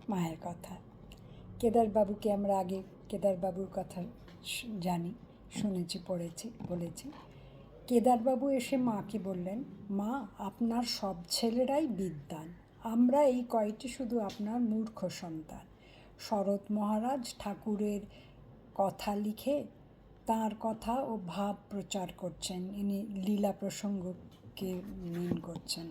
মায়ের কথা। কেদারবাবুকে আমরা আগে কেদারবাবুর কথা জানি, শুনেছি, পড়েছি, বলেছি। কেদারবাবু এসে মাকে বললেন, মা, আপনার সব ছেলেরাই বিদ্বান, আমরা এই কয়টি শুধু আপনার মূর্খ সন্তান। শরৎ মহারাজ ঠাকুরের কথা লিখে তার কথা ও ভাব প্রচার করছেন, ইনি লীলা প্রসঙ্গকে মিন করছেন।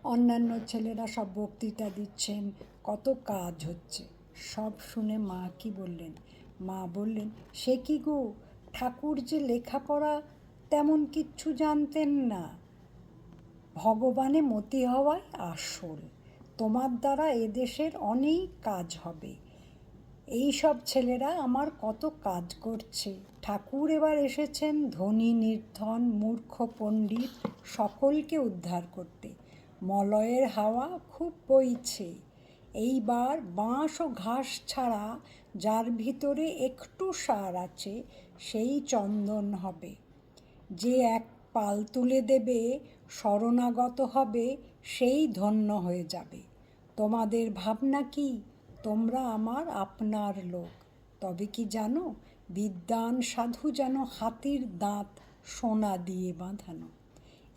অন্যান্য ছেলেরা সব বক্তৃতা দিচ্ছেন, কত কাজ হচ্ছে। সব শুনে মা কি বললেন? মা বললেন, সে কি গো, ঠাকুর যে লেখাপড়া তেমন কিচ্ছু জানতেন না, ভগবানে মতি হওয়াই আসল। তোমার দ্বারা এদেশের অনেক কাজ হবে। এই সব ছেলেরা আমার কত কাজ করছে। ঠাকুর এবার এসেছেন ধনী নির্ধন মূর্খ পণ্ডিত সকলকে উদ্ধার করতে। মলয়ের হাওয়া খুব বইছে। এইবার বাঁশ ও ঘাস ছাড়া যার ভিতরে একটু সার আছে সেই চন্দন হবে। যে এক পাল তুলে দেবে, শরণাগত হবে, সেই ধন্য হয়ে যাবে। তোমাদের ভাবনা কি? তোমরা আমার আপনার লোক। তবে কি জানো, বিদ্বান সাধু যেন হাতির দাঁত সোনা দিয়ে বাঁধানো।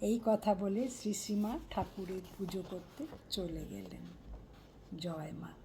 এই কথা বলে শ্রী শ্রীমা ঠাকুরের পুজো করতে চলে গেলেন। জয় মা।